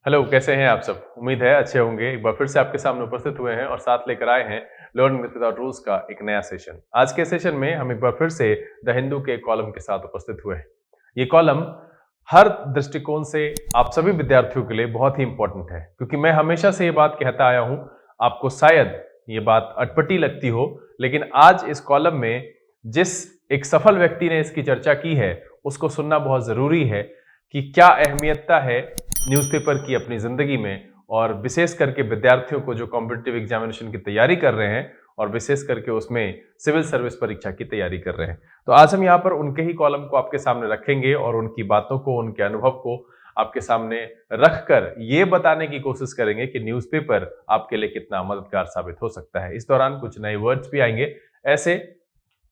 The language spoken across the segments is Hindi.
हेलो, कैसे हैं आप सब? उम्मीद है अच्छे होंगे। एक बार फिर से आपके सामने उपस्थित हुए हैं और साथ लेकर आए हैं लर्न विदाउट रूल्स का एक नया सेशन। आज के सेशन में हम एक बार फिर से द हिंदू के कॉलम के साथ उपस्थित हुए हैं। ये कॉलम हर दृष्टिकोण से आप सभी विद्यार्थियों के लिए बहुत ही इंपॉर्टेंट है, क्योंकि मैं हमेशा से ये बात कहता आया हूं। आपको शायद ये बात अटपटी लगती हो, लेकिन आज इस कॉलम में जिस एक सफल व्यक्ति ने इसकी चर्चा की है, उसको सुनना बहुत जरूरी है कि क्या अहमियतता है न्यूज़पेपर की अपनी जिंदगी में, और विशेष करके विद्यार्थियों को जो कॉम्पिटिटिव एग्जामिनेशन की तैयारी कर रहे हैं और विशेष करके उसमें सिविल सर्विस परीक्षा की तैयारी कर रहे हैं। तो आज हम यहाँ पर उनके ही कॉलम को आपके सामने रखेंगे और उनकी बातों को, उनके अनुभव को आपके सामने रखकर ये बताने की कोशिश करेंगे कि न्यूज़पेपर आपके लिए कितना मददगार साबित हो सकता है। इस दौरान कुछ नए वर्ड्स भी आएंगे। ऐसे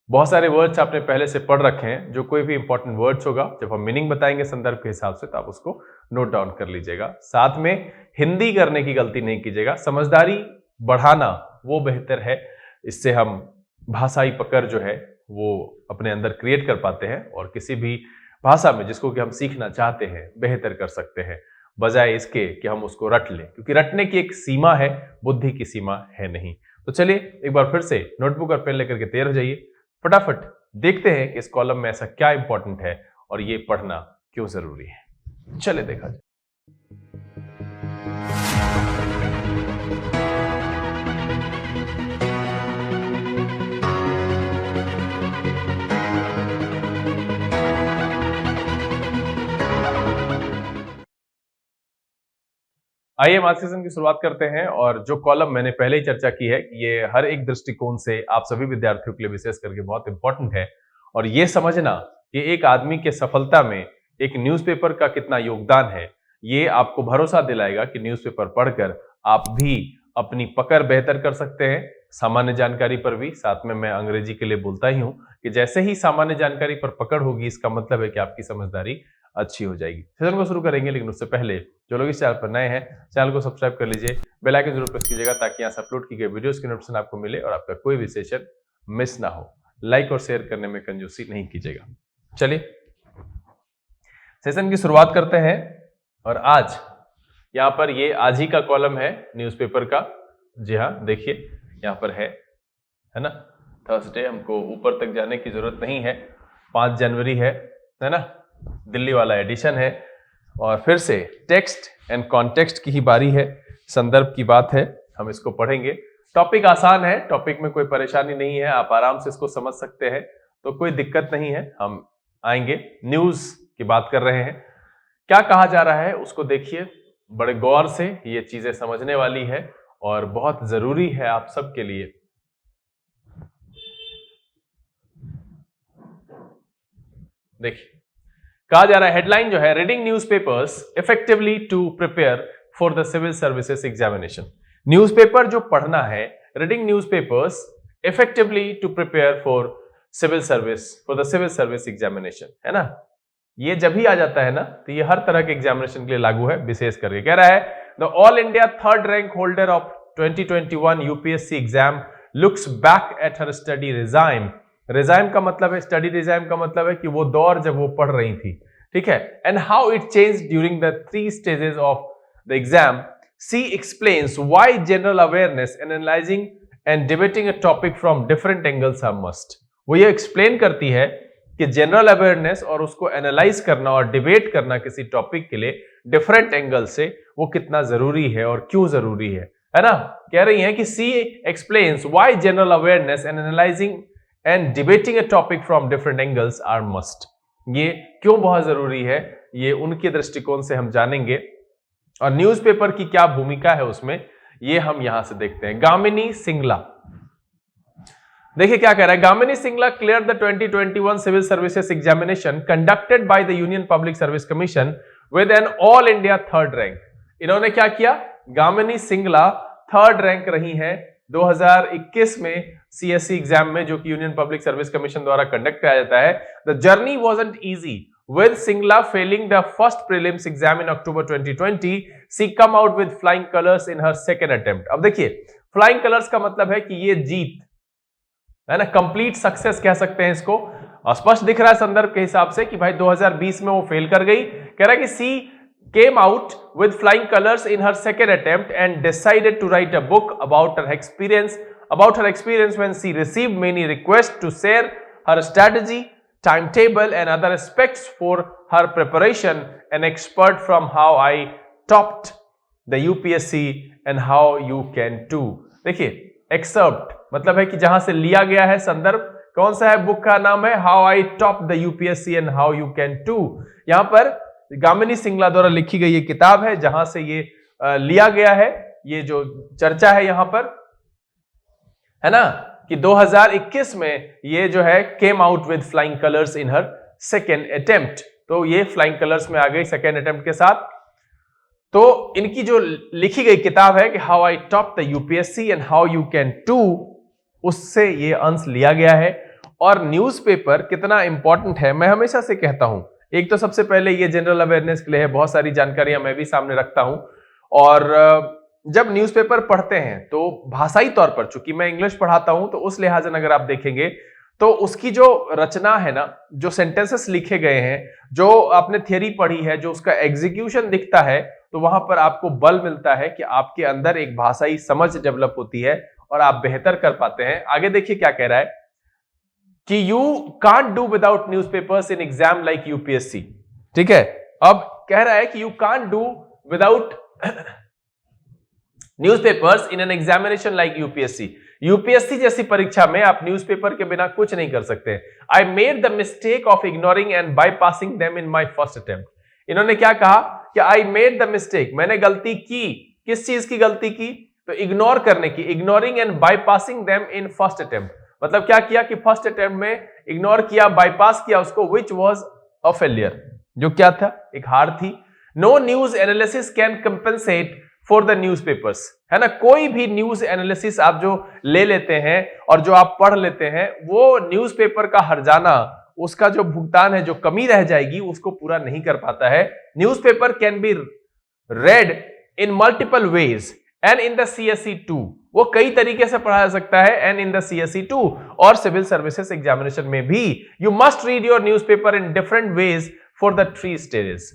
बहुत सारे वर्ड्स आपने पहले से पढ़ रखे हैं। जो कोई भी इंपॉर्टेंट वर्ड्स होगा, जब हम मीनिंग बताएंगे संदर्भ के हिसाब से, तो आप उसको नोट डाउन कर लीजिएगा। साथ में हिंदी करने की गलती नहीं कीजिएगा। समझदारी बढ़ाना वो बेहतर है। इससे हम भाषाई पकड़ जो है वो अपने अंदर क्रिएट कर पाते हैं और किसी भी भाषा में जिसको कि हम सीखना चाहते हैं बेहतर कर सकते हैं, बजाय इसके कि हम उसको रट लें, क्योंकि रटने की एक सीमा है, बुद्धि की सीमा है नहीं। तो चलिए एक बार फिर से नोटबुक और पेन लेकर के तैयार हो जाइए। फटाफट देखते हैं कि इस कॉलम में ऐसा क्या इंपॉर्टेंट है और ये पढ़ना क्यों जरूरी है। चले देखा जाए। आइए हम आज सेशन की शुरुआत करते हैं। और जो कॉलम मैंने पहले ही चर्चा की है, ये हर एक दृष्टिकोण से आप सभी विद्यार्थियों के लिए विशेष करके बहुत इंपॉर्टेंट है। और ये समझना कि एक आदमी के सफलता में एक न्यूज़पेपर का कितना योगदान है, ये आपको भरोसा दिलाएगा कि न्यूज़पेपर पढ़कर आप भी अपनी पकड़ बेहतर कर सकते हैं। सामान्य जानकारी पर भी, साथ में मैं अंग्रेजी के लिए बोलता ही हूं कि जैसे ही सामान्य जानकारी पर पकड़ होगी, इसका मतलब है कि आपकी समझदारी अच्छी हो जाएगी। सेशन को शुरू करेंगे, लेकिन उससे पहले जो लोग इस चैनल पर नए हैं, चैनल को सब्सक्राइब कर लीजिए, बेल आइकन जरूर प्रेस कीजिएगा ताकि यहाँ से अपलोड की गई वीडियोस की नोटिफिकेशन आपको मिले और आपका कोई भी सेशन मिस ना हो। लाइक और शेयर करने में कंजूसी नहीं कीजिएगा। चलिए सेशन की शुरुआत करते हैं। और आज यहाँ पर ये आज ही का कॉलम है न्यूज़पेपर का। जी हाँ, देखिए यहाँ पर है ना, थर्सडे। हमको ऊपर तक जाने की जरूरत नहीं है, 5 जनवरी है ना, दिल्ली वाला एडिशन है। और फिर से टेक्स्ट एंड कॉन्टेक्स्ट की ही बारी है, संदर्भ की बात है। हम इसको पढ़ेंगे। टॉपिक आसान है, टॉपिक में कोई परेशानी नहीं है, आप आराम से इसको समझ सकते हैं, तो कोई दिक्कत नहीं है। हम आएंगे, न्यूज की बात कर रहे हैं, क्या कहा जा रहा है उसको देखिए बड़े गौर से। ये चीजें समझने वाली है और बहुत जरूरी है आप सबके लिए। देखिए कहा जा रहा है, हेडलाइन जो है, reading newspapers effectively to prepare for the civil services examination. Newspaper जो पढ़ना है, reading newspapers effectively to prepare for civil service, for the civil service examination, है ना। ये जब ही आ जाता है ना, तो ये हर तरह के एग्जामिनेशन के लिए लागू है। विशेष करके कह रहा है, the all India third rank holder of 2021 UPSC exam looks back at her study regime. Regime का मतलब है, स्टडी रिजाइम का मतलब है कि वो दौर जब वो पढ़ रही थी, ठीक है। And how it change during the 3 stages of the exam. She explains why general awareness, analysing and debating a topic from different angles are must. वो ये एक्सप्लेन करती है कि जनरल अवेयरनेस और उसको एनालाइज करना और डिबेट करना किसी टॉपिक के लिए डिफरेंट एंगल से, वो कितना जरूरी है और क्यों जरूरी है ना। कह रही है कि she explains why general awareness and analysing and debating a topic from different angles are must. ये क्यों बहुत जरूरी है, ये उनके दृष्टिकोण से हम जानेंगे। और न्यूज़पेपर की क्या भूमिका है उसमें, ये हम यहां से देखते हैं। गामिनी सिंगला, देखिए क्या कह रहा है। Gamini Singla clear the 2021 civil services examination conducted by the Union Public Service Commission with an all India third rank. इन्होंने क्या किया, गामिनी सिंगला थर्ड रैंक रही हैं 2021 में सीएससी एग्जाम में, जो कि यूनियन पब्लिक सर्विस कमीशन द्वारा कंडक्ट किया जाता है। The journey wasn't easy with Singla failing the first prelims exam in October 2020, she come out with flying colors in her second attempt। अब देखिए flying colors का मतलब है कि ये जीत है ना, कंप्लीट सक्सेस कह सकते हैं इसको। स्पष्ट दिख रहा है संदर्भ के हिसाब से कि भाई 2020 में वो फेल कर गई। कह रहा है कि सी came out with flying colors in her second attempt and decided to write a book about her experience when she received many requests to share her strategy, timetable and other aspects for her preparation. An expert from how I topped the UPSC and how you can too. देखिए, एक्सर्प्ट मतलब है कि जहां से लिया गया है संदर्भ, कौन सा है? बुक का नाम है how I top the UPSC and how you can too. यहां पर गामिनी सिंगला द्वारा लिखी गई ये किताब है जहां से ये लिया गया है। ये जो चर्चा है यहां पर है ना कि 2021 में ये जो है came out with flying colours in her second attempt. तो ये फ्लाइंग कलर्स में आ गई सेकेंड अटेम्प्ट के साथ। तो इनकी जो लिखी गई किताब है कि how I top the UPSC and how you can too, उससे ये अंश लिया गया है। और न्यूज़पेपर कितना इंपॉर्टेंट है मैं हमेशा से कहता हूं। एक तो सबसे पहले ये जनरल अवेयरनेस के लिए है, बहुत सारी जानकारियां मैं भी सामने रखता हूं। और जब न्यूज़पेपर पढ़ते हैं तो भाषाई तौर पर, चूंकि मैं इंग्लिश पढ़ाता हूं तो उस लिहाजन अगर आप देखेंगे तो उसकी जो रचना है ना, जो सेंटेंसेस लिखे गए हैं, जो आपने थियरी पढ़ी है, जो उसका एग्जीक्यूशन दिखता है, तो वहां पर आपको बल मिलता है कि आपके अंदर एक भाषाई समझ डेवलप होती है और आप बेहतर कर पाते हैं। आगे देखिए क्या कह रहा है कि you can't do without newspapers in exam like UPSC. ठीक है, अब कह रहा है कि you can't do without newspapers in an examination like UPSC. UPSC जैसी परीक्षा में आप न्यूज़पेपर के बिना कुछ नहीं कर सकते। I made the mistake of ignoring and bypassing them in my first attempt. इन्होंने क्या कहा कि आई मेड द मिस्टेक, मैंने गलती की। किस चीज की गलती की? तो इग्नोर करने की, ignoring and bypassing them in first attempt. मतलब क्या किया कि फर्स्ट अटेम्प्ट में इग्नोर किया, बाईपास किया उसको, विच वॉज अ फेलियर, जो क्या था? एक हार थी। No news analysis can compensate for the newspapers, है ना। कोई भी न्यूज एनालिसिस आप जो ले लेते हैं और जो आप पढ़ लेते हैं, वो न्यूज़पेपर का हर्जाना, उसका जो भुगतान है, जो कमी रह जाएगी, उसको पूरा नहीं कर पाता है। Newspaper can be red in multiple ways and in the CSE 2, वो कई तरीके से पढ़ा जा सकता है, एंड इन द CSE 2 और सिविल सर्विसेज एग्जामिनेशन में भी। You must read your newspaper in different ways for the 3 stages,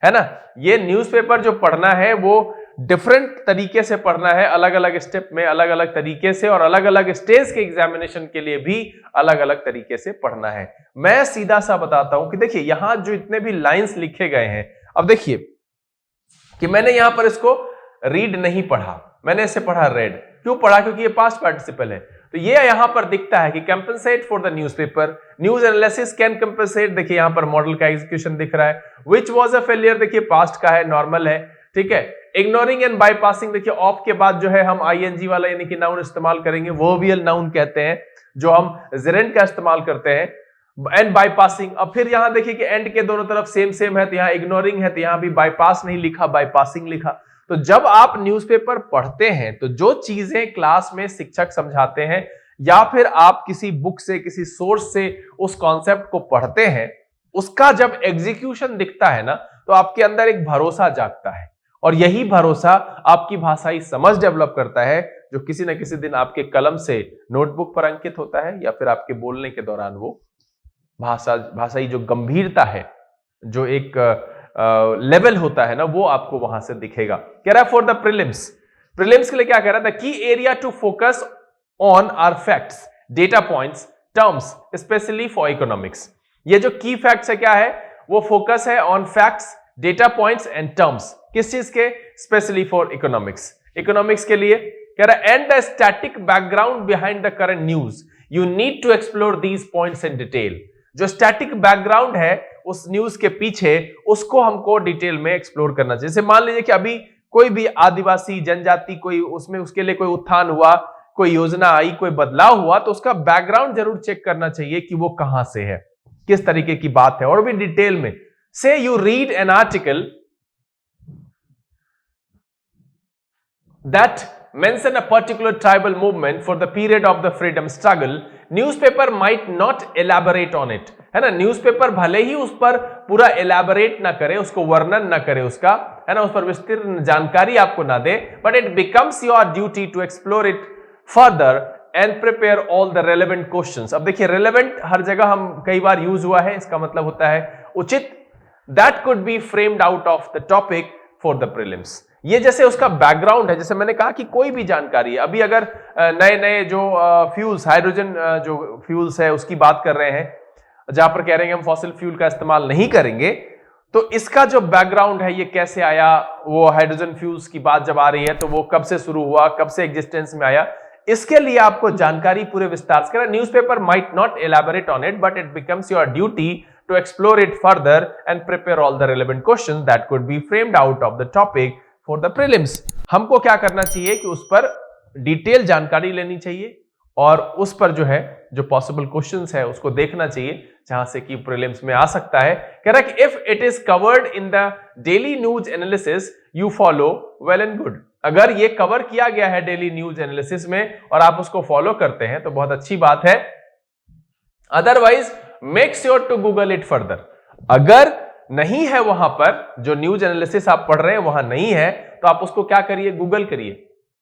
है ना। ये न्यूज़पेपर जो पढ़ना है वो डिफरेंट तरीके से पढ़ना है, अलग अलग स्टेप में, अलग अलग तरीके से, और अलग अलग स्टेज के एग्जामिनेशन के लिए भी अलग अलग तरीके से पढ़ना है। मैं सीधा सा बताता हूं कि देखिए यहां जो इतने भी लाइंस लिखे गए हैं, अब देखिए कि मैंने यहां पर इसको रीड नहीं पढ़ा, मैंने इसे पढ़ा रेड। क्यों पढ़ा? क्योंकि ये पास्ट पार्टिसिपल है। तो ये यहां पर दिखता है कि compensate for the newspaper, news analysis can compensate. देखिए यहां पर मॉडल का एग्जीक्यूशन दिख रहा है। विच वॉज अ फेलियर, देखिए पास्ट का है, नॉर्मल है, ठीक है। इग्नोरिंग एंड बाईपासिंग, देखिए ऑफ के बाद जो है हम ING वाला यानी कि नाउन इस्तेमाल करेंगे, वर्बियल नाउन कहते हैं, जो हम जेरेंट का इस्तेमाल करते हैं। एंड बाईपासिंग, अब फिर यहां देखिए कि एंड के दोनों तरफ सेम सेम है, तो यहां इग्नोरिंग है, तो यहां भी बाईपास नहीं लिखा, बाईपासिंग लिखा। तो जब आप न्यूज़पेपर पढ़ते हैं तो जो चीजें क्लास में शिक्षक समझाते हैं या फिर आप किसी बुक से, किसी सोर्स से उस कॉन्सेप्ट को पढ़ते हैं, उसका जब एग्जीक्यूशन दिखता है ना, तो आपके अंदर एक भरोसा जागता है, और यही भरोसा आपकी भाषाई समझ डेवलप करता है, जो किसी न किसी दिन आपके कलम से नोटबुक पर अंकित होता है, या फिर आपके बोलने के दौरान वो भाषाई जो गंभीरता है, जो एक लेवल होता है ना, वो आपको वहां से दिखेगा। कह रहा है फॉर द प्रीलिम्स, प्रीलिम्स के लिए क्या कह रहा था? की area to focus on are facts, data points, terms, specially for economics. ये जो की फैक्ट्स है क्या है? वो फोकस है on facts, data points and terms. किस चीज के? Specially for economics. इकोनॉमिक्स के लिए कह रहा है and the static background behind the current news, you need to explore these points in detail. जो स्टैटिक बैकग्राउंड है उस न्यूज के पीछे, उसको हमको डिटेल में एक्सप्लोर करना चाहिए। जैसे मान लीजिए कि अभी कोई भी आदिवासी जनजाति, कोई उसमें उसके लिए कोई उत्थान हुआ, कोई योजना आई, कोई बदलाव हुआ, तो उसका बैकग्राउंड जरूर चेक करना चाहिए कि वो कहां से है, किस तरीके की बात है, और भी डिटेल में। से you read an article that mention a particular tribal movement for the period of the freedom struggle, newspaper might not elaborate on it, है ना। न्यूज़पेपर भले ही उस पर पूरा एलैबोरेट ना करे, उसको वर्णन ना करे उसका, है ना, उस पर विस्तृत जानकारी आपको ना दे, but it becomes your duty to explore it further and prepare all the relevant questions। अब देखिए relevant हर जगह हम कई बार यूज हुआ है, इसका मतलब होता है उचित, that could be framed out of the topic for the prelims. ये जैसे उसका बैकग्राउंड है, जैसे मैंने कहा कि कोई भी जानकारी है, अभी अगर नए नए जो फ्यूल्स, हाइड्रोजन जो फ्यूल्स है उसकी बात कर रहे हैं, जहां पर कह रहे हैं हम फॉसिल फ्यूल का इस्तेमाल नहीं करेंगे, तो इसका जो बैकग्राउंड है ये कैसे आया, वो हाइड्रोजन फ्यूल्स की बात जब आ रही है तो वो कब से शुरू हुआ, कब से एग्जिस्टेंस में आया, इसके लिए आपको जानकारी पूरे विस्तार से। Newspaper might not elaborate on it, but it becomes your duty to explore it further and prepare all the relevant questions that could be framed out of the topic for the prelims। हमको क्या करना चाहिए कि उस पर डिटेल जानकारी लेनी चाहिए और उस पर जो है जो पॉसिबल क्वेश्चंस है उसको देखना चाहिए जहां से कि प्रीलिम्स में आ सकता है। कह रहा है कि if it is covered in the daily news analysis you follow, well and good. अगर ये कवर किया गया है डेली न्यूज एनालिसिस में और आप उसको फॉलो करते हैं तो बहुत अच्छी बात है। Otherwise make sure to Google it further. अगर नहीं है वहां पर, जो न्यूज एनालिसिस आप पढ़ रहे हैं वहां नहीं है, तो आप उसको क्या करिए, गूगल करिए,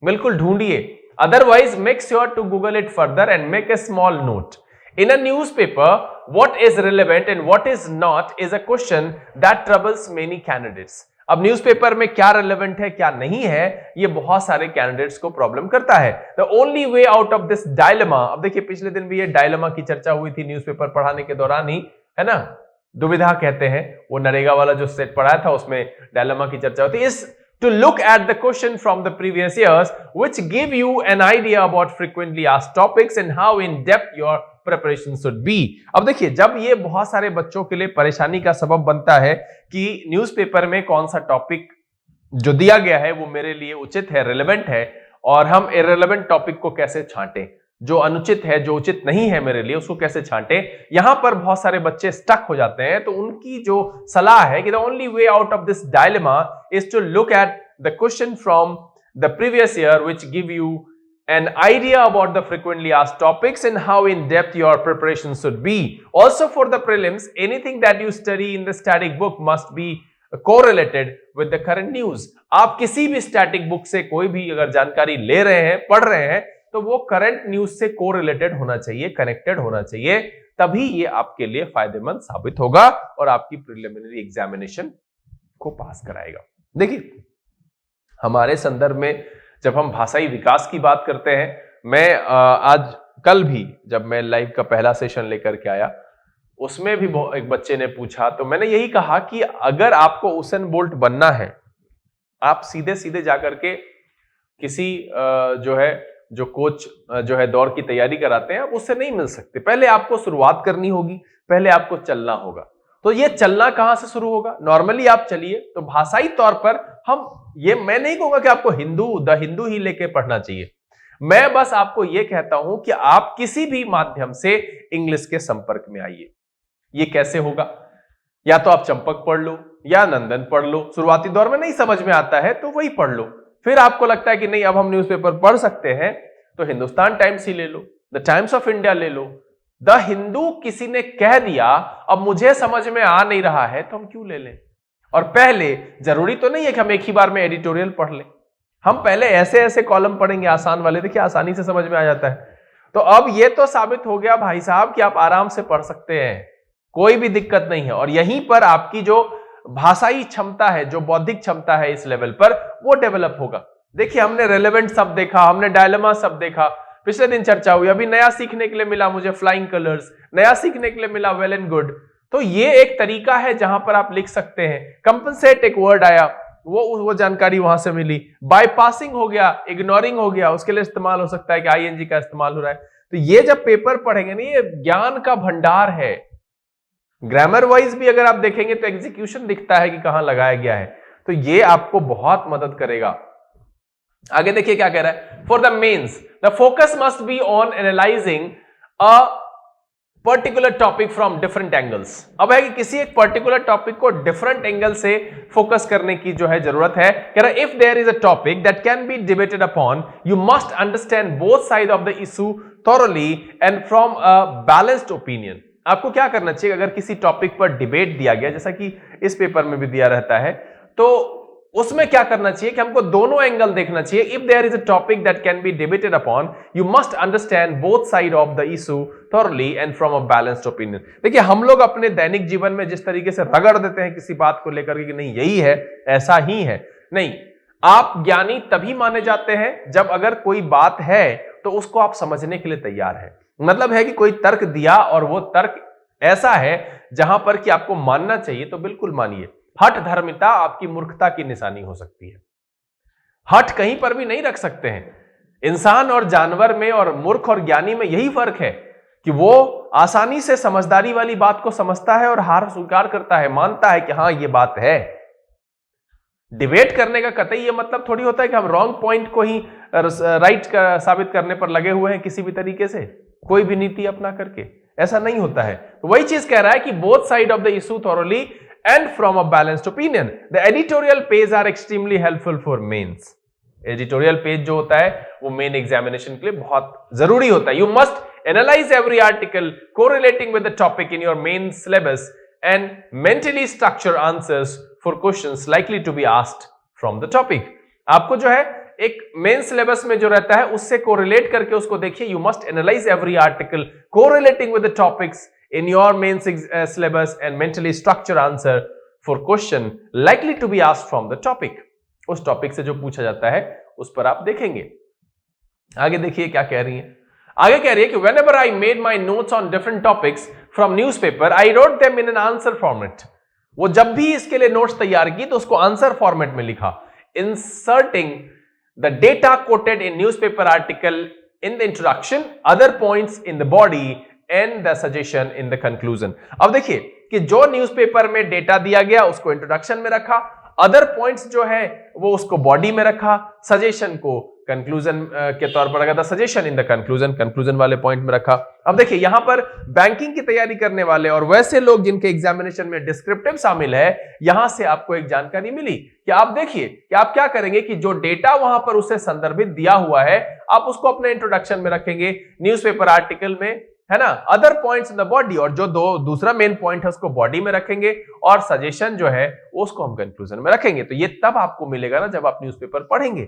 बिल्कुल ढूंढिए। Otherwise make sure to Google it further and make a small note. In a newspaper what is relevant and what is not is a question that troubles many candidates. अब न्यूज़पेपर में क्या रिलेवेंट है क्या नहीं है, ये बहुत सारे कैंडिडेट्स को प्रॉब्लम करता है। The only way out of this dilemma, अब देखिए पिछले दिन भी ये डायलेमा की चर्चा हुई थी न्यूज़पेपर पढ़ाने के दौरान ही, है ना, दुविधा कहते हैं, वो नरेगा वाला जो सेट पढ़ाया था उसमें डायलेमा की चर्चा होती है। इस to look at the question from the previous years which give you an idea about frequently asked topics and how in depth your preparation should be। अब देखिए जब ये बहुत सारे बच्चों के लिए परेशानी का सबब बनता है कि न्यूज़पेपर में कौन सा टॉपिक जो दिया गया है वो मेरे लिए उचित है, रिलेवेंट है, और हम इररिलेवेंट टॉपिक को कैसे छांटें, जो अनुचित है, जो उचित नहीं है मेरे लिए, उसको कैसे छांटें, यहां पर बहुत सारे बच्चे स्टक हो जाते हैं। तो उनकी जो सलाह है कि the only way out of this dilemma is to look at the question from the previous year which give you an idea about the frequently asked topics and how in depth your preparation should be. Also for the prelims, anything that you study in the static book must be correlated with the current news। आप किसी भी स्टैटिक बुक से कोई भी अगर जानकारी ले रहे हैं, पढ़ रहे हैं, तो वो करंट न्यूज से कोरिलेटेड होना चाहिए, कनेक्टेड होना चाहिए, तभी ये आपके लिए फायदेमंद साबित होगा और आपकी प्रिलिमिनरी एग्जामिनेशन को पास कराएगा। देखिए हमारे संदर्भ में जब हम भाषाई विकास की बात करते हैं, मैं आज कल भी जब मैं लाइव का पहला सेशन लेकर के आया उसमें भी एक बच्चे ने पूछा, तो मैंने यही कहा कि अगर आपको उसेन बोल्ट बनना है, आप सीधे सीधे जाकर के किसी जो कोच जो है दौड़ की तैयारी कराते हैं, आप उससे नहीं मिल सकते। पहले आपको शुरुआत करनी होगी, पहले आपको चलना होगा। तो ये चलना कहां से शुरू होगा, नॉर्मली आप चलिए तो भाषाई तौर पर मैं नहीं कहूंगा कि आपको द हिंदू ही लेके पढ़ना चाहिए, मैं बस आपको यह कहता हूं कि आप किसी भी माध्यम से इंग्लिश के संपर्क में आइए। ये कैसे होगा, या तो आप चंपक पढ़ लो या नंदन पढ़ लो, शुरुआती दौर में नहीं समझ में आता है तो वही पढ़ लो, फिर आपको लगता है कि नहीं अब हम न्यूज़पेपर पढ़ सकते हैं तो हिंदुस्तान टाइम्स ही ले लो, द टाइम्स ऑफ इंडिया ले लो, द हिंदू किसी ने कह दिया, अब मुझे समझ में आ नहीं रहा है तो हम क्यों ले लें। और पहले जरूरी तो नहीं है कि हम एक ही बार में एडिटोरियल पढ़ लें, हम पहले ऐसे ऐसे कॉलम पढ़ेंगे आसान वाले, देखिए आसानी से समझ में आ जाता है। तो अब यह तो साबित हो गया भाई साहब कि आप आराम से पढ़ सकते हैं, कोई भी दिक्कत नहीं है, और यहीं पर आपकी जो भाषाई क्षमता है, जो बौद्धिक क्षमता है इस लेवल पर, वो डेवलप होगा। देखिए हमने रेलेवेंट शब्द देखा, हमने डायलेमा शब्द देखा, पिछले दिन चर्चा हुई, अभी नया सीखने के लिए मिला मुझे फ्लाइंग कलर्स, नया सीखने के लिए मिला वेल एंड गुड। तो ये एक तरीका है जहां पर आप लिख सकते हैं। कंपनसेट एक वर्ड आया, वो जानकारी वहां से मिली। बाईपासिंग हो गया, इग्नोरिंग हो गया, उसके लिए इस्तेमाल हो सकता है कि आईएनजी का इस्तेमाल हो रहा है। तो ये जब पेपर पढ़ेंगे ना, ये ज्ञान का भंडार है। ग्रामर वाइज भी अगर आप देखेंगे तो एग्जीक्यूशन दिखता है कि कहां लगाया गया है, तो ये आपको बहुत मदद करेगा। आगे देखिए क्या कह रहा है, for the mains the focus must be on analysing a particular topic from different angles. अब है कि किसी एक पर्टिकुलर टॉपिक को डिफरेंट एंगल से फोकस करने की जो है जरूरत है। कह रहा है if there is a topic that can be debated upon, you must understand both side of the issue thoroughly and from a balanced opinion. आपको क्या करना चाहिए, अगर किसी टॉपिक पर डिबेट दिया गया, जैसा कि इस पेपर में भी दिया रहता है, तो उसमें क्या करना चाहिए कि हमको दोनों एंगल देखना चाहिए. If there is a topic that can be debated upon, you must understand both side of the issue thoroughly and from a balanced opinion. देखिए, हम लोग अपने दैनिक जीवन में जिस तरीके से रगड़ देते हैं किसी बात को लेकर के कि नहीं यही है, ऐसा ही है, नहीं. आप ज्ञानी तभी माने जाते हैं जब अगर कोई बात है तो उसको आप समझने के लिए तैयार हैं. मतलब है कि कोई तर्क दिया और वो तर्क ऐसा है जहां पर कि आपको मानना चाहिए तो बिल्कुल मानिए. हठ धर्मिता आपकी मूर्खता की निशानी हो सकती है. हठ कहीं पर भी नहीं रख सकते हैं. इंसान और जानवर में और मूर्ख और ज्ञानी में यही फर्क है कि वो आसानी से समझदारी वाली बात को समझता है और हार स्वीकार करता है, मानता है कि हां ये बात है. डिबेट करने का कतई ये मतलब थोड़ी होता है कि हम रॉन्ग पॉइंट को ही राइट साबित करने पर लगे हुए हैं किसी भी तरीके से, कोई भी नीति अपना करके. ऐसा नहीं होता है. तो वही चीज कह रहा है कि both side of the issue thoroughly and from a balanced opinion. The editorial page are extremely helpful for mains. Editorial page जो होता है वो मेन एग्जामिनेशन के लिए बहुत जरूरी होता है. You must analyze every article correlating with the topic in your main syllabus and mentally structure answers for questions likely to be asked from the topic. आपको जो है एक मेन सिलेबस में जो रहता है उससे कोरिलेट करके उसको देखिए. You must analyze every article correlating with the topics in your main syllabus and mentally structure answer for question likely to be asked from the topic. उस टॉपिक से जो पूछा जाता है उस पर आप देखेंगे. आगे देखिए क्या कह रही है. आगे कह रही है कि whenever I made my notes on different topics from newspaper, I wrote them in an answer format. वो जब भी इसके लिए नोट्स तैयार की तो उसको आंसर फॉर्मेट में लिखा. Inserting the data quoted in newspaper article in the introduction, other points in the body and the suggestion in the conclusion. अब देखिए कि जो न्यूज़पेपर में डेटा दिया गया उसको इंट्रोडक्शन में रखा, अदर पॉइंट्स जो है वो उसको बॉडी में रखा, सजेशन को कंक्लूजन के तौर पर रखा था, suggestion in the conclusion, conclusion वाले पॉइंट में रखा. अब देखिए यहां पर बैंकिंग की तैयारी करने वाले और वैसे लोग जिनके एग्जामिनेशन में डिस्क्रिप्टिव शामिल है, यहां से आपको एक जानकारी मिली कि आप देखिए कि आप क्या करेंगे कि जो डेटा वहां पर उसे संदर्भित दिया हुआ है आप उसको अपने इंट्रोडक्शन में रखेंगे, न्यूज़पेपर आर्टिकल में, है ना, other points in the body, और जो दूसरा मेन पॉइंट है उसको बॉडी में रखेंगे और सजेशन जो है उसको हम कंक्लूजन में रखेंगे. तो ये तब आपको मिलेगा ना जब आप न्यूज़पेपर पढ़ेंगे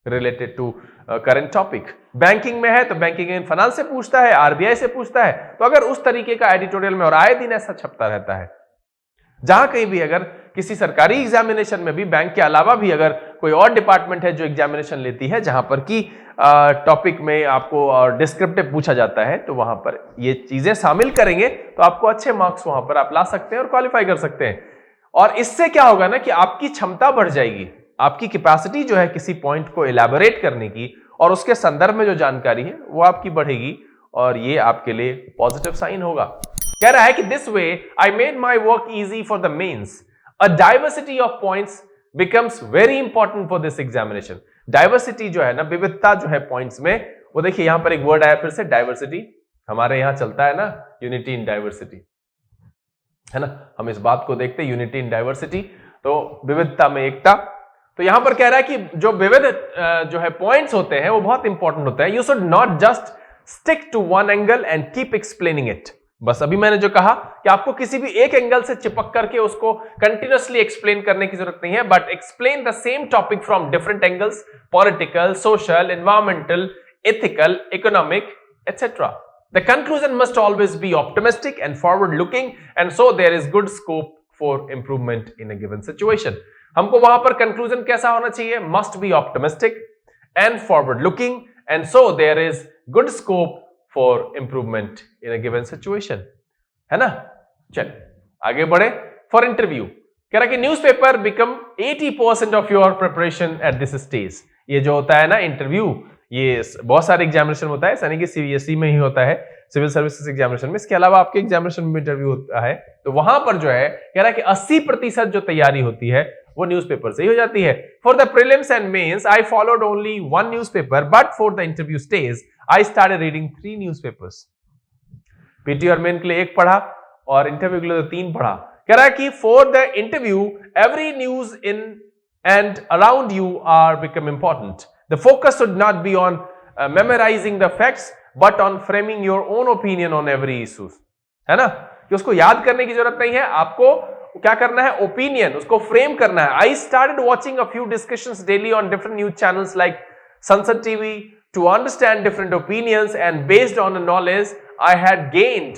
related to current topic. Banking में है तो बैंकिंग एंड फाइनेंस से पूछता है, आरबीआई से पूछता है, तो अगर उस तरीके का एडिटोरियल में, और आए दिन ऐसा छपता रहता है, जहां कहीं भी अगर किसी सरकारी एग्जामिनेशन में भी बैंक के अलावा भी अगर कोई और डिपार्टमेंट है जो एग्जामिनेशन लेती है जहां पर की टॉपिक में आपको डिस्क्रिप्टिव पूछा जाता है, तो वहां पर ये चीजें शामिल करेंगे तो आपको अच्छे मार्क्स वहां पर आप ला सकते हैं और क्वालिफाई कर सकते हैं. और इससे क्या होगा ना कि आपकी क्षमता बढ़ जाएगी, आपकी कैपेसिटी जो है किसी पॉइंट को इलैबोरेट करने की और उसके संदर्भ में जो जानकारी है वो आपकी बढ़ेगी, और ये आपके लिए पॉजिटिव साइन होगा. कह रहा है कि this way I made my work easy for the mains. A diversity of points becomes very important for this examination. Diversity जो है ना, विविधता जो है पॉइंट्स में, वो देखिए यहां पर एक वर्ड आया फिर से, डाइवर्सिटी. हमारे यहां चलता है ना यूनिटी इन डाइवर्सिटी, है ना, हम इस बात को देखते हैं यूनिटी इन डाइवर्सिटी, तो विविधता में एकता. तो यहां पर कह रहा है कि जो विविध जो है पॉइंट्स होते हैं वो बहुत इंपॉर्टेंट होते हैं. You should not just stick to one angle and keep explaining it. बस अभी मैंने जो कहा कि आपको किसी भी एक एंगल से चिपक करके उसको कंटिन्यूअसली एक्सप्लेन करने की जरूरत नहीं है, but explain the same topic from different angles, political, social, environmental, ethical, economic, etcetera. The conclusion must always be optimistic and forward looking, and so there is good scope for improvement in a given situation. हमको वहां पर कंक्लूजन कैसा होना चाहिए? Must be optimistic and forward looking, and so there is good scope for improvement in a given situation. है ना? चल आगे बढ़े. For interview कह रहा कि newspaper become 80% of your preparation at this stage. ये जो होता है ना इंटरव्यू, ये बहुत सारे एग्जामिनेशन होता है, यानी कि सीबीएसई में ही होता है, सिविल सर्विसेज एग्जामिनेशन में. इसके अलावा आपके एग्जामिनेशन में इंटरव्यू होता है, तो वहां पर जो है कह रहा है कि 80% जो तैयारी होती है वो न्यूज़पेपर से ही हो जाती है. For the prelims and mains I followed only one newspaper, but for the interview stage I started reading 3 newspapers. PT और मेन के लिए 1 पढ़ा और इंटरव्यू के लिए 3 पढ़ा. कह रहा है कि for the interview every news in and around you are become important. The focus should not be on memorizing the facts, but on framing your own opinion on every issue. है ना, कि उसको याद करने की जरूरत नहीं है, आपको क्या करना है, ओपिनियन, उसको फ्रेम करना है। I started watching a few discussions daily on different news channels like Sansad TV to understand different opinions and based on the knowledge I had gained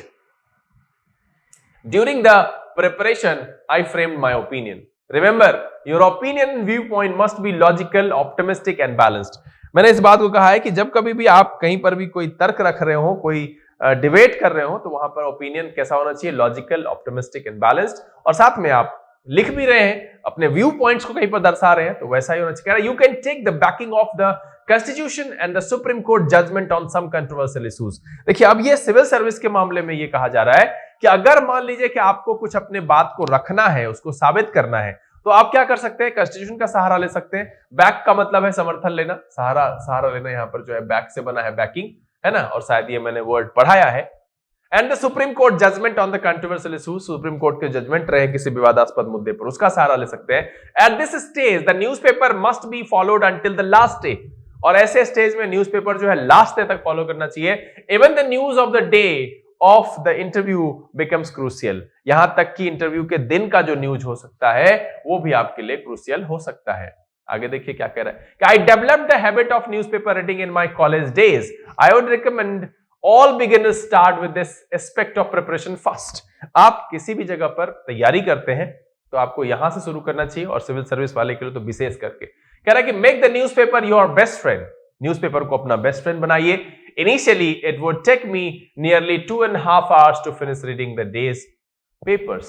during the preparation I framed my opinion. Remember, your opinion and view point must be logical, optimistic and balanced. मैंने इस बात को कहा है कि जब कभी भी आप कहीं पर भी कोई तर्क रख रहे हो, कोई डिबेट कर रहे हो, तो वहां पर ओपिनियन कैसा होना चाहिए, लॉजिकल, ऑप्टिमिस्टिक एंड बैलेंस्ड। और साथ में आप लिख भी रहे हैं, अपने व्यू पॉइंट्स को कहीं पर दर्शा रहे हैं, तो वैसा ही होना चाहिए। You can take the backing of the Constitution and the Supreme Court judgment on some controversial issues। देखिए, अब ये सिविल सर्विस के मामले में ये कहा जा रहा है कि अगर मान लीजिए कि आपको कुछ अपने बात को रखना है, उसको साबित करना है, तो आप क्या कर सकते हैं, कॉन्स्टिट्यूशन का सहारा ले सकते हैं। बैक का मतलब है समर्थन लेना, सहारा लेना यहां पर जो है बैक से बना है, बैकिंग, है ना, और शायद ये मैंने वर्ड पढ़ाया है। And the Supreme Court judgement on the controversial issues, Supreme Court के जजमेंट रहे किसी विवादास्पद मुद्दे पर, उसका सहारा ले सकते हैं। At this stage the newspaper must be followed until the last day, और ऐसे स्टेज में न्यूज़पेपर जो है लास्ट डे तक फॉलो करना चाहिए। Even the news of the day of the interview becomes crucial, यहां तक कि इंटरव्यू के दिन का जो न्यूज हो सकता है वो भी आपके लिए क्रूशियल हो सकता है। आगे देखिए क्या कह रहा है कि I developed the habit of newspaper reading in my college days. I would recommend all beginners start with this aspect of preparation first. आप किसी भी जगह पर तैयारी करते हैं तो आपको यहां से शुरू करना चाहिए, और सिविल सर्विस वाले के लिए तो विशेष करके कह रहा है कि make the newspaper your best friend, newspaper को अपना बेस्ट फ्रेंड बनाइए। Initially, it would take me nearly 2.5 hours to finish reading the day's papers,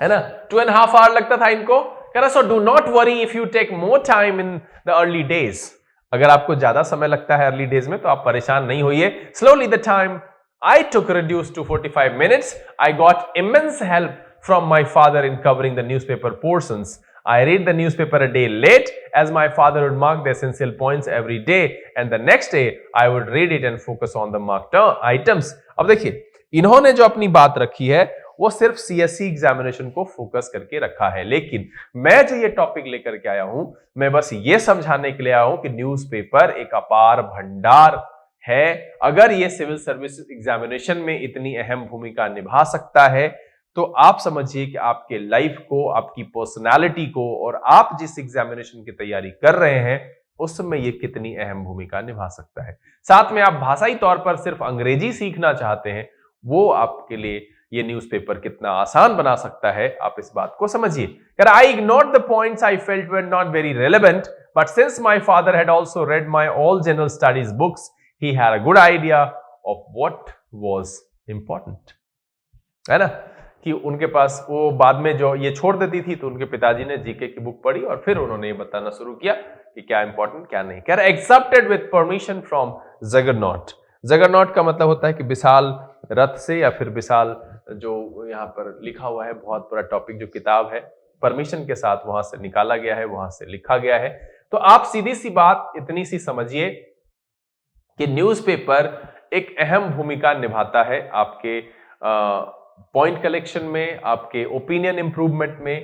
है ना, 2.5 hour लगता था इनको। कह रहा, so do not worry if you take more time in the early days। अगर आपको ज्यादा समय लगता है अर्ली डेज में तो आप परेशान नहीं होइए। Slowly the time I took reduced to 45 minutes. I got immense help from my father in covering the newspaper portions. I read the newspaper a day late as my father would mark the essential points every day, and the next day I would read it and focus on the marked items। अब देखिए, इन्होंने जो अपनी बात रखी है वो सिर्फ सीएससी एग्जामिनेशन को फोकस करके रखा है, लेकिन मैं जो ये टॉपिक लेकर के आया हूं, मैं बस ये समझाने के लिए आया हूं कि न्यूज़पेपर एक अपार भंडार है। अगर ये सिविल सर्विस एग्जामिनेशन में इतनी अहम भूमिका निभा सकता है तो आप समझिए कि आपके लाइफ को, आपकी पर्सनालिटी को, और आप जिस एग्जामिनेशन की तैयारी कर रहे हैं उसमें ये कितनी अहम भूमिका निभा सकता है। साथ में आप भाषाई तौर पर सिर्फ अंग्रेजी सीखना चाहते हैं, वो आपके लिए ये न्यूज़पेपर कितना आसान बना सकता है, आप इस बात को समझिए। I ignored the points I felt were not very relevant, but since my father had also read my all general studies books, he had a good idea of what was important, है ना, कि उनके पास वो बाद में जो ये छोड़ देती थी तो उनके पिताजी ने जीके की बुक पढ़ी और फिर उन्होंने ये बताना शुरू किया कि क्या इंपॉर्टेंट क्या नहीं। कह रहा accepted with permission from juggernaut. Juggernaut का मतलब होता है कि विशाल रथ से, या फिर विशाल जो यहाँ पर लिखा हुआ है, बहुत बड़ा टॉपिक जो किताब है, परमिशन के साथ वहां से निकाला गया है, वहां से लिखा गया है। तो आप सीधी सी बात इतनी सी समझिए कि न्यूज़पेपर एक अहम भूमिका निभाता है आपके पॉइंट कलेक्शन में, आपके ओपिनियन इंप्रूवमेंट में,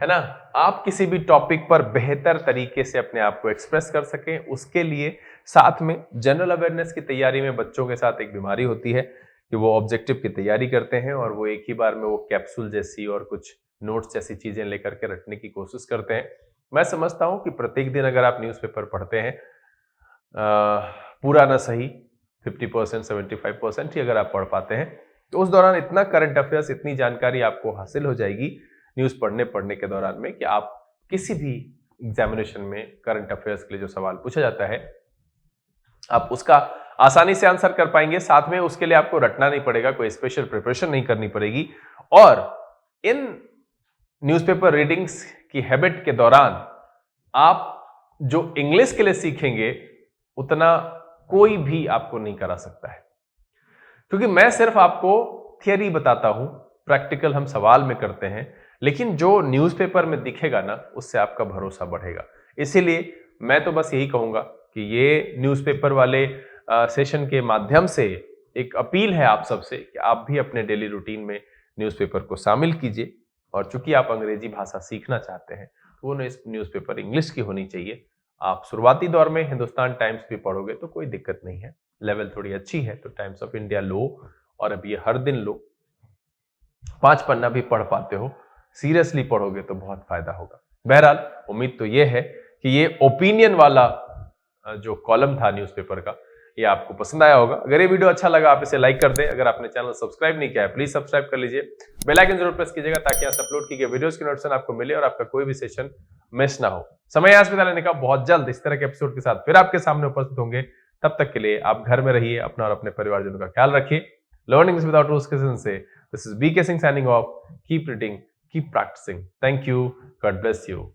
है ना, आप किसी भी टॉपिक पर बेहतर तरीके से अपने आप को एक्सप्रेस कर सकें, उसके लिए। साथ में जनरल अवेयरनेस की तैयारी में बच्चों के साथ एक बीमारी होती है कि वो ऑब्जेक्टिव की तैयारी करते हैं और वो एक ही बार में वो कैप्सूल जैसी और कुछ नोट्स जैसी चीजें लेकर के रटने की कोशिश करते हैं। मैं समझता हूं कि प्रत्येक दिन अगर आप न्यूज़पेपर पढ़ते हैं, पूरा ना सही 50% 75% ही अगर आप पढ़ पाते हैं, तो उस दौरान इतना करंट अफेयर्स, इतनी जानकारी आपको हासिल हो जाएगी न्यूज़ पढ़ने के दौरान में कि आप किसी भी एग्जामिनेशन में करंट अफेयर्स के लिए जो सवाल पूछा जाता है आप उसका आसानी से आंसर कर पाएंगे। साथ में उसके लिए आपको रटना नहीं पड़ेगा, कोई स्पेशल प्रिपरेशन नहीं करनी पड़ेगी। और इन न्यूज़पेपर रीडिंग्स की हैबिट के दौरान आप जो इंग्लिश के लिए सीखेंगे उतना कोई भी आपको नहीं करा सकता है, क्योंकि मैं सिर्फ आपको थियरी बताता हूं, प्रैक्टिकल हम सवाल में करते हैं, लेकिन जो न्यूज़पेपर में दिखेगा ना उससे आपका भरोसा बढ़ेगा। इसीलिए मैं तो बस यही कहूंगा कि ये न्यूज़पेपर वाले सेशन के माध्यम से एक अपील है आप सबसे कि आप भी अपने डेली रूटीन में न्यूज़पेपर को शामिल कीजिए। और चूंकि आप अंग्रेजी भाषा सीखना चाहते हैं तो वो न्यूज़पेपर इंग्लिश की होनी चाहिए। आप शुरुआती दौर में हिंदुस्तान टाइम्स भी पढ़ोगे तो कोई दिक्कत नहीं है, लेवल थोड़ी अच्छी है तो टाइम्स ऑफ इंडिया लो, और अब ये हर दिन लो, 5 पन्ना भी पढ़ पाते हो सीरियसली पढ़ोगे तो बहुत फायदा होगा। बहरहाल उम्मीद तो ये है कि ये ओपिनियन वाला जो कॉलम था न्यूज़पेपर का, ये आपको पसंद आया होगा। अगर ये वीडियो अच्छा लगा आप इसे लाइक कर दें। अगर आपने चैनल सब्सक्राइब नहीं किया है प्लीज सब्सक्राइब कर लीजिए, बेल आइकन जरूर प्रेस कीजिएगा ताकि आज अपलोड की गई वीडियोस की नोटिफिकेशन आपको मिले और आपका कोई भी सेशन मिस ना हो। समय आज बिता लेने का, बहुत जल्द इस तरह के एपिसोड के साथ फिर आपके सामने उपस्थित होंगे। तब तक के लिए आप घर में रहिए, अपना और अपने परिवारजनों का ख्याल रखिए। लर्निंग विदाउट रूल्स के से this is BK Singh signing off. Keep reading, keep practising. Thank you, God bless you.